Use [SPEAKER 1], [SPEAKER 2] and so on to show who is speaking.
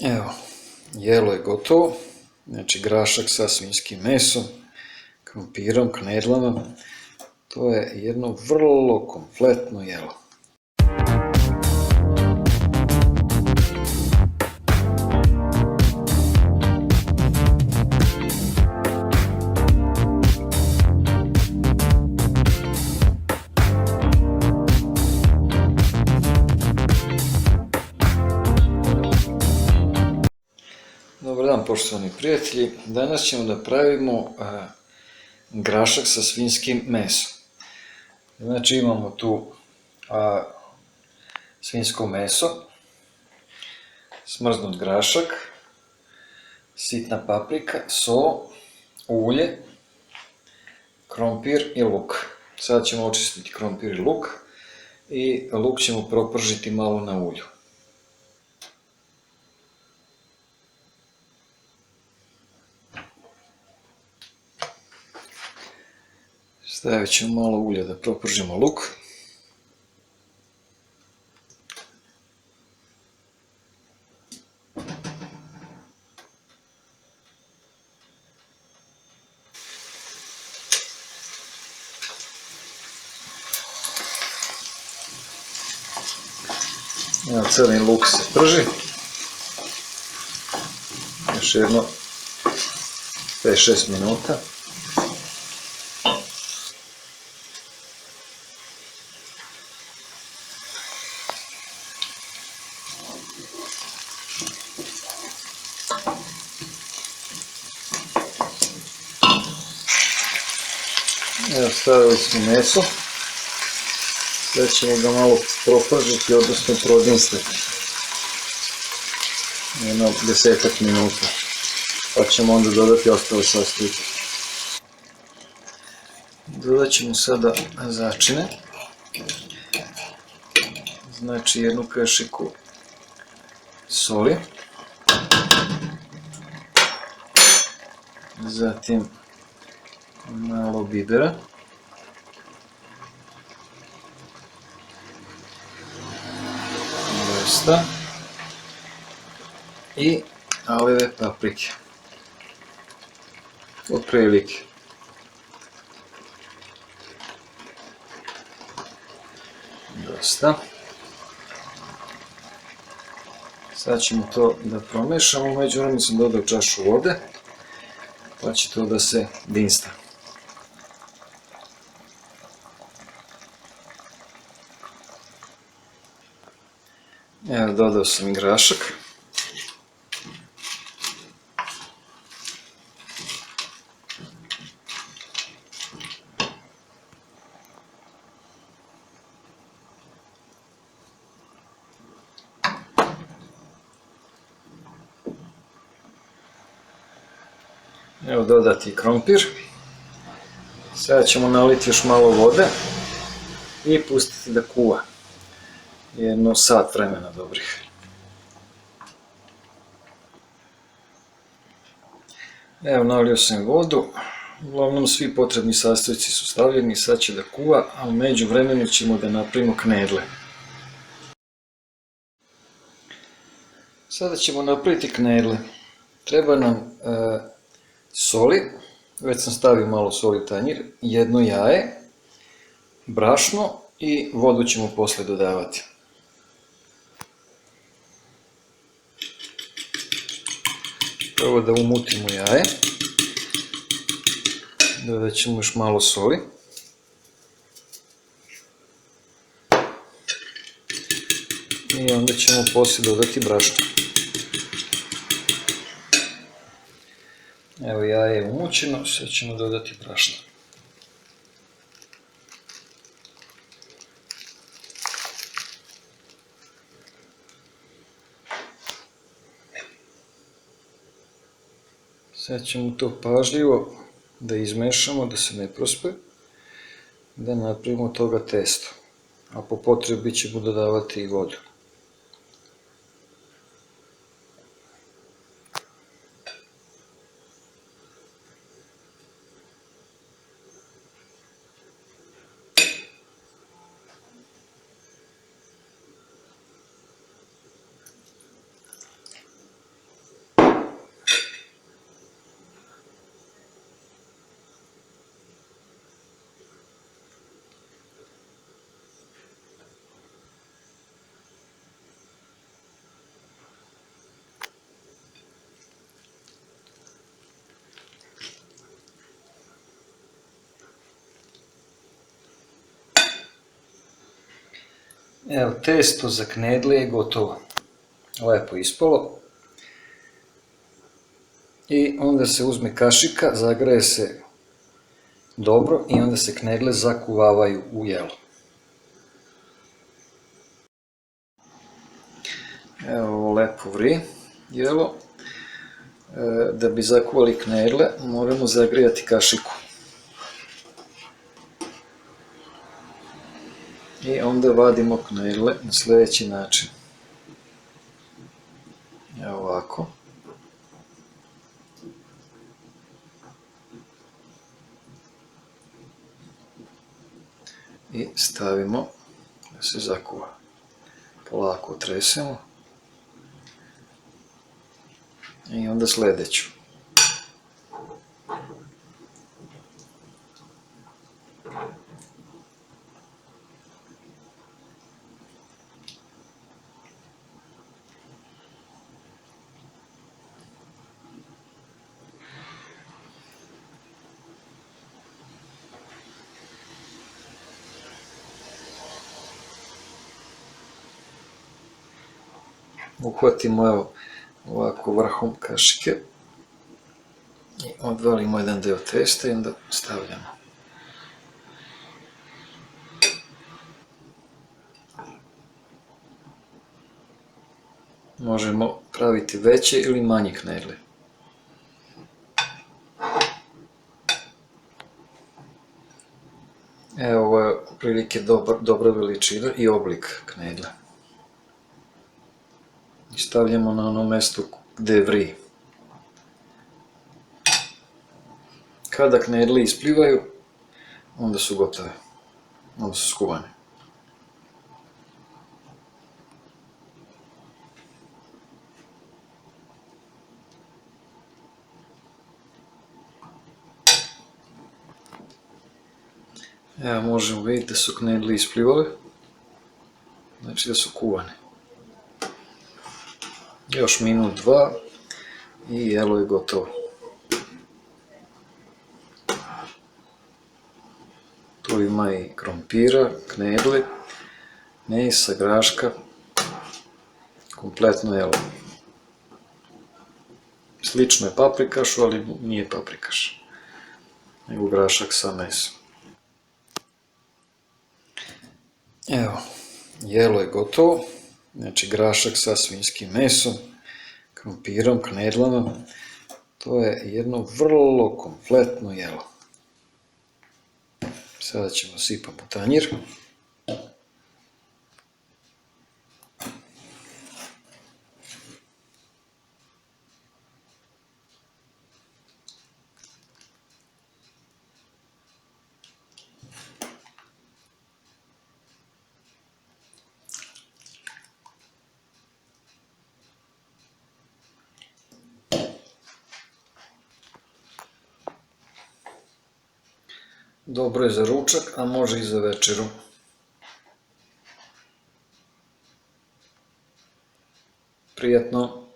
[SPEAKER 1] Evo, jelo je gotovo. Znači grašak sa svinjskim mesom, krompirom, knedlama. To je jedno vrlo kompletno jelo. Dobar dan poštovani prijatelji, danas ćemo da pravimo grašak sa svinjskim mesom. Znači imamo tu svinjsko meso, smrznut grašak, sitna paprika, sol, ulje, krompir i luk. Sada ćemo očistiti krompir i luk i luk ćemo propržiti malo na ulju. Stavit ćemo malo ulja da propržimo luk. Evo, crni luk se prži. Još jedno 5-6 minuta. Evo, stavili smo meso. Sad ćemo ga malo propržiti, odnosno prodinstati. Jedno 10 minuta. Pa ćemo onda dodati ostale sastojke. Dodat ćemo sada začine. Znači jednu kašiku soli. Zatim malo bibera. Dosta. I aleve paprike. Otprilike. Dosta. Sad ćemo to da promešamo. U međuvremenu sam dodao čašu vode, pa će to da se dinsta. Evo, dodao sam i grašak. Evo, dodati krompir. Sada ćemo naliti još malo vode i pustiti da kuva. Jedno sat vremena dobrih. Evo, nalio sam vodu. Uglavnom svi potrebni sastojci su stavljeni, sad će da kuva, a u međuvremenu ćemo da napravimo knedle. Sada ćemo napraviti knedle. Treba nam soli, već sam stavio malo soli u tanjir, jedno jaje, brašno i vodu ćemo posle dodavati. Prvo da umutimo jaje, dodat ćemo još malo soli. I onda ćemo poslije dodati brašno. Evo, jaje je umućeno, sad ćemo dodati brašno. Sad ćemo to pažljivo da izmešamo, da se ne prospe, da napravimo od toga testo, a po potrebi ćemo dodavati i vodu. Evo, testo za knedle je gotovo. Lepo ispalo. I onda se uzme kašika, zagreje se dobro i onda se knedle zakuvavaju u jelo. Evo, ovo lepo vri jelo. Da bi zakuvali knedle moramo zagrijati kašiku. I onda vadimo knedle na sljedeći način. Evo ovako. I stavimo da se zakuva. Polako tresemo. I onda sljedeću. Uhvatimo evo ovako vrhom kašike i odvalimo jedan dio testa i onda stavljamo. Možemo praviti veće ili manje knedle. Evo, ovo je prilike dobra veličina i oblik knedla. I stavljamo na ono mjesto gdje vri. Kada knedle isplivaju, onda su gotove, onda su skuvane. Evo, možemo vidjeti da su knedle isplivale, znači da su kuvane. Još minut, dva i jelo je gotovo. Tu ima i krompira, knedle, mesa, graška, kompletno jelo. Slično je paprikašu, ali nije paprikaš, nego grašak sa mesom. Evo, jelo je gotovo, znači grašak sa svinjskim mesom, krompirom, knedlama. To je jedno vrlo kompletno jelo. Sada ćemo sipati u tanjir. Dobro je za ručak, a može i za večeru. Prijatno!